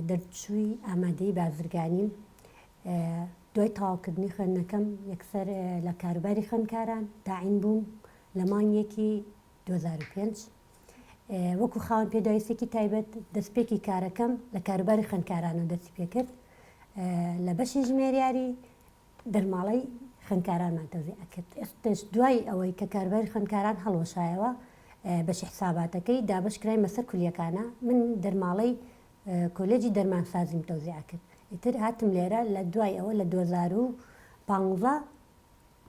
دەرچووی ئامادەی بازرگانیم. دوای تەواوکردنی خوێندنەکەم یەکسەر لە کاروباری خوێندکاران تاعین بووم لە مانگێکی 2005 وەکو خاوەن پێداویستێکی تایبەت دەستپێکی کارەکەم لە کاروباری خوێندکارانەوە دەستی پێ کرد لە بەشی ژمێریاری دەرماڵەی خوێندکارانمان تەوزیع کرد. ئێستش دوای ئەوەی کە کاروباری خوێندکاران هەڵوەشایەوە بەشی حساباتەکەی دابشکراین بەسەر کولیەکانە من دەرماڵەی کۆلێجی دەرمانسازیم تەوزیع کرد. ئیتر هاتم لێرە لە دوای ئەوە لە 2015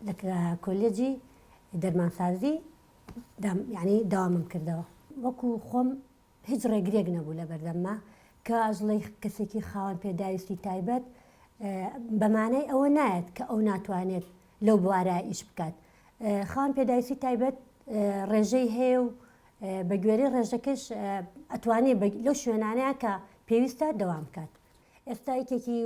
لە کۆلێجی دەرمانسازی یعنی داوامم کردەوە. وەکو خۆم هیچ ڕێگرێک نەبوو لە بەردەمما کە ئەژڵەی کەسێکی خاوەن پێداویستی تایبەت بەمانەی ئەوە نایەت کە ئەو ناتوانێت لەو بوارە ئیش بکات. خاوەن پێداویستی تایبەت ڕێژەی هەیە و بە گوێرەی ڕێژەکەش ئەتوانێت لەو شوێنانەیە کە پێویستە دەوام بکات. ئێستا یەکێکی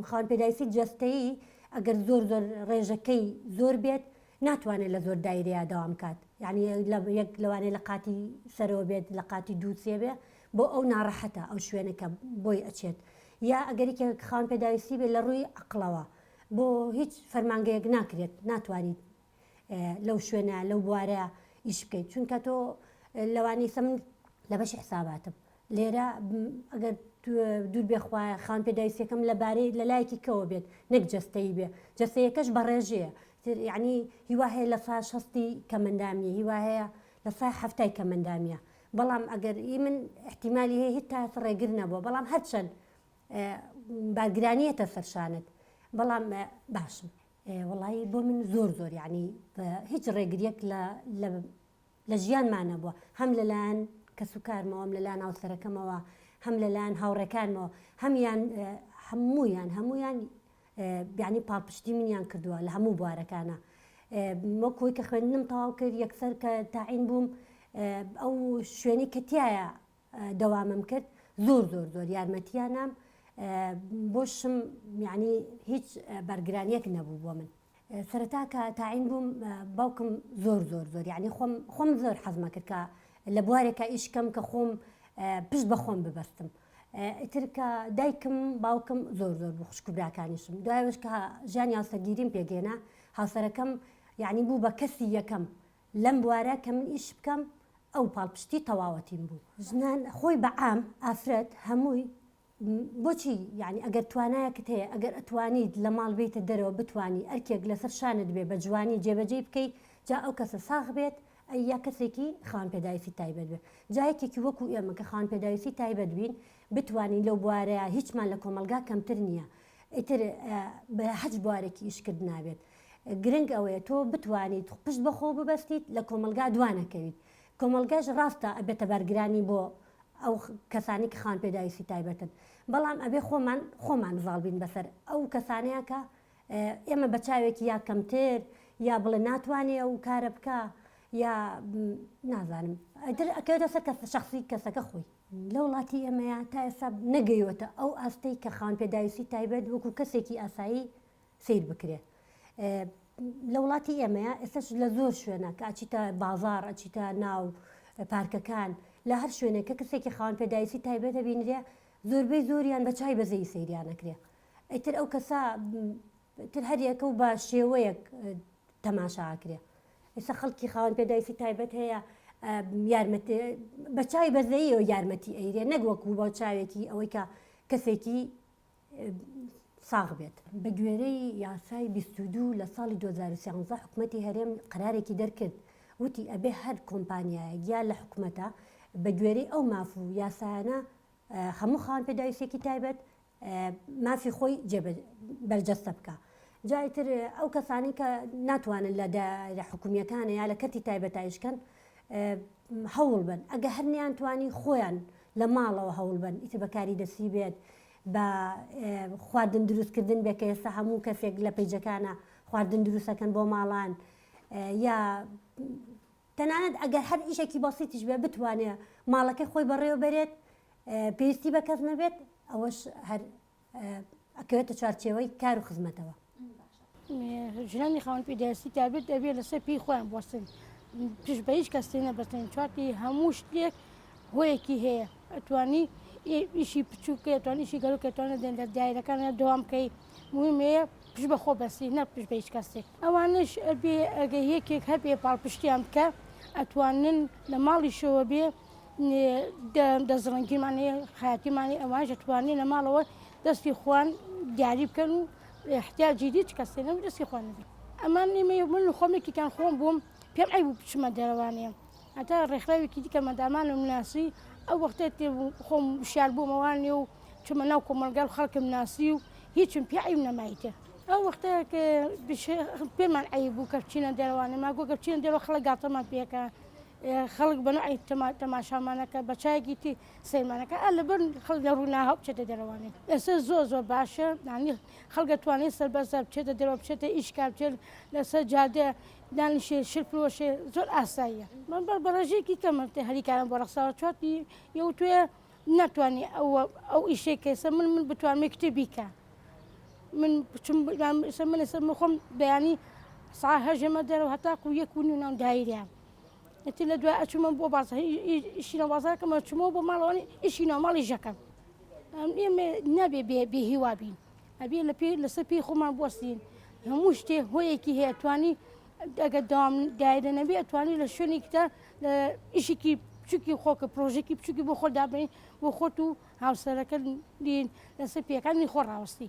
خاوەن پێداویستی جەستەیی ئەگەر زۆر ڕێژەکەی زۆر بێت ناتوانێت لە زۆر دایرەیە داوام بکات. یعنی یەک لەوانەیە لە قاتی سەرەوە بێت لە قاتی دووسێ بێ بۆ ئەو ناڕەحەتە ئەو شوێنەکە بۆی ئەچێت. یا ئەگەریکە خاوەن پێداویستی بێت لە ڕووی عەقڵەوە بۆ هیچ فەرمانگەیەک ناکرێت ناتوانیت لەو شوێنە لەو بوارەیە ئیش بکەیت. چونکە تۆ لەوانەی سەمن لە بەشی حساباتم لێرە ئەگەر دوور بێخوایە خاوەن پێداویستیەکەم لەبارەی لە لایەکی کەوە بێت نەک جەستەیی بێ جەستەیەکەش بە ڕێژەیە یعنی هیوا هەیە لە سا 60 کەمەندامیە هیوا هەیە لە سا 70 کەمەندامیە. بەڵام ئەگەر من احتیمالی هەیە هیچ تا ڕێگر نەبووە بەڵام هەرچەند بارگرانیەتە سەرشانت بەڵام باشم. وڵی بۆ من زۆر یعنی هیچ ڕێگریەک لە ژیانمان نەبووە هەم لەلایەن کەس و کارمەوە هەم لەلایەن هاوسەرەکەمەوە هەم لەلایەن هاوڕێکانمەوە هەمویان یعنی پاڵپشتی منیان کردووە لە هەموو بوارەکانە. وەکوی کە خوێندنم تەواو کرد یەکسەر کە تاعین بووم ئەو شوێنی کە تایە دەوامم کرد زۆر یارمەتیانم بۆشم یعنی هیچ بەرگرانیەک نەبوو بۆ من. سەرەتا کە تاعین بووم باوکم زۆر یعنی خۆم زۆر حەزمە کرد کە لە بوارێکە ئیشکەم کە خۆم پشت بە خۆم ببەستم. ئیتر کە دایکم باوکم زۆر بوو خوشک و براکانیشم دوایەوەش کە ژیانی هاوسەرگیریم پێگەێنا هاوسەرەکەم یعنی بوو بە کەسی یەکەم لەم بوارە کە من ئیش بکەم ئەو پاڵپشتی تەواوەتیم بوو. ژنان خۆی بەعام ئافرەت هەمووی بۆچی یعنی ئەگەر توانایەکت هەیە ئەگەر ئەتوانیت لە ماڵ بێتە دەرەوە بتانی ئەرکێک لەسەر شانت بێ بە جوانی جێبەجێ بکەیت جا ئەو کەسە ساغ بێت یا کەسێکی خاوەن پێداویستی تایبەت بێت. جایەکێکی وەکو ئێمە کە خاوەن پێداویستی تایبەت بین بتوانین لەو بوارەیە هیچمان لە کۆمەلگا کەمتر نییە. ئیتر بە هەچ بوارێکی ئیشکرد نابێت. گرنگ ئەوەیە تۆ بتوانیت پشت بەخۆ ببەستیت لە کۆمەلگا دوانەکەویت. کۆمەلگاش ڕاستە ئەبێتە بەرگرانی بۆ ئەو کەسانی کە خاوەن پێداویستی تایبەتن بەڵام ئەبێ خۆمان زاڵبین بەسەر ئەو کەسانەیە کە ئێمە بە چاوێکی یا کەمتر یا بڵێ ناتوانێ ئەو کارە بکە یا نازانم ئەکەوێتە سەر شەخسی کەسەکە خۆی. لە وڵاتی ئێمەیە تا ئێستا نەگەیوەتە ئەو ئاستەی کە خاوەن پێداویستی تایبەت وەکو کەسێکی ئاسایی سیر بکرێت. لە وڵاتی ئێمەیە ئێستاش لە زۆر شوێنە کە ئەچیتە بازاڕ ئەچیتە ناو پارکەکان لە هەر شوێنێک کە کەسێکی خاوەن پێداویستی تایبەتە بینرێ زۆربەی زۆریان بە چای بەزەی سەیریانەکرێ. ئیتر ئەو کەسە تر هەریەکە و بە شێوەیەک تەماشاکرێ. ئێستا خەڵکی خاوەن پێداویستی تایبەت هەیە یارمەتی بە چای بەزەییەوە یارمەتی ئەیرێ نەک وەکو بۆ چاوێکی ئەوەی کە کەسێکی ساغ بێت. بە گوێرەی یاسای 22 لە ساڵی 2013 حکوومەتی هەرێم قەرارێکی دەرکرد وتی ئەبێ هەر کۆمپانیایەک یا لە حکوومەتە بە گوێرەی ئەو ماف و یاسایانە هەموو خاوەن پێداویستێکی تایبەت مافی خۆی بەرجەستە بکە. جایتر ئەو کەسانی کە ناتوانن لە دایرە حکوومیەکانە یا لە کەتی تایبەتایشکەن هەوڵ بن ئەگە هەرنیان توانی خۆیان لە ماڵەوە هەوڵ بن ئیتر بەکاری دەستی بێت بە خواردن دروستکردن بێت کە ئێستا هەموو کەسێک لە پەیجەکانە خواردن دروستەکەن بۆ ماڵان یا تەنانەت ئەگەر هەر ئیشێکی بەسیتیش بێ بتوانێ ماڵەکەی خۆی بەڕێوە بەرێت پێویستی بە کەس نەبێت ئەوەش هەر ئەکەوێتە چارچێوەی کار و خزمەتەوە. ژنانی خاوەن پێداویستی تایبەت دەبێت لەسەر پێی خۆیان بوەستن پشت بە هیچ کەس تێ نەبەستن چواتی هەموو شتێک هۆیەکی هەیە ئەتوانی ئیشی بچووکێتوان ئیشی گەلوکێتوانە دێن لە دایرەکانە دەوام بکەی مهمەیە پش بەخۆ بەسی نە پش بە هیچ کەسێک ئەوانش بێ ئەگە یەکێک هەبێ پاڵپشتیان بکە ئەتوانن لە ماڵیشەوە بێ دەزڕنگیمانەیە خایەتیمانی ئەوانش ئەتوانین لە ماڵەوە دەستی خوان دیاری بکەن و احتیاجی هیچ کەسێنە و دەستی خوان نبێ ئەمان نیمە من خۆمێکیان خۆم بووم پێم ئەی بوو بچمە دەرەوانەیە هەتا ڕێکخراوێکی دیکە مەدامان و مناسی ئەو وەختێ خۆم شار بوومەوانێ و چمە ناو کۆمەلگا و خەڵکم ناسی و هیچم پێ ئەیم نەمایتە ئەو وەختە کە پێمان ئەی بوو کە بچینە دەرەوانە ماگۆ کە بچینە دەرەوە خەڵک گاتەمان پێکە خەڵک بەنوعی تەماشامانەکە بە چایەکی سەیرمانەکە لەبەر خەڵک لە ڕووناها بچێتە دەرەوانێت ئێستا زۆر باشە نانی خەڵک دەتوانێت سەربەرزە بچێتە دەرەوە بچێتە ئیشکار بچێت لەسەر جادە دانیشێ شرپۆشێ زۆر ئاساییە من بەڕێژێکی کەمە هەریکارم بۆ ڕەخساوە چاتی یەوتوێ ناتوانانی ئەو ئیشێکەسە من بتوانێت کتێبی کە من خۆم بەیانی سا هەژەمە دەرەوە هەتاکو یەکونی ناو دایریان ئەتی لە دوای ئەچمە بۆ ئیشی ناوازارکەمە چمەوە بۆ ماڵەوەی ئیشی ناوماڵی ژەکەم ئێمە نابێ بێ هیوابین ئەبێ لەسەر پێی خۆمان بوەستین هەموو شتێ هۆیەکی هەیە توانی ئەگە داوام دایرە نەبێ ئەتوانی لە شوێنێکتە لە ئیشێکی بچووکی خۆکە پرۆژێکی بچووکی بۆ خۆ دابین بۆ خۆت و هاوسەرەکە لەسەر پێەکانی خۆ ڕاوەستی